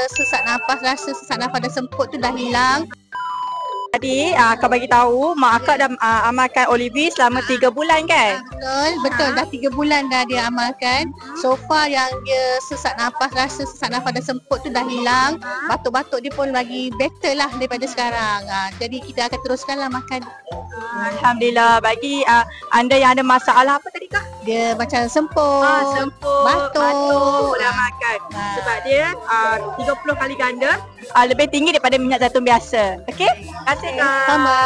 Sesak nafas, rasa sesak nafas dan semput tu dah hilang. Tadi Akak bagi tahu mak Akak dah amalkan Olivi selama 3 bulan kan? Betul. Dah 3 bulan dah dia amalkan. So far yang dia sesak nafas, rasa sesak nafas dan semput tu dah hilang. Batuk-batuk dia pun lagi better lah daripada sekarang. Jadi kita akan teruskanlah makan. Alhamdulillah. Bagi anda yang ada masalah apa tadi Kak? Dia macam semput, Semput, batuk dah makan. Sebab dia 30 kali ganda lebih tinggi daripada minyak zaitun biasa. Okey? Terima kasih Kak. Sama.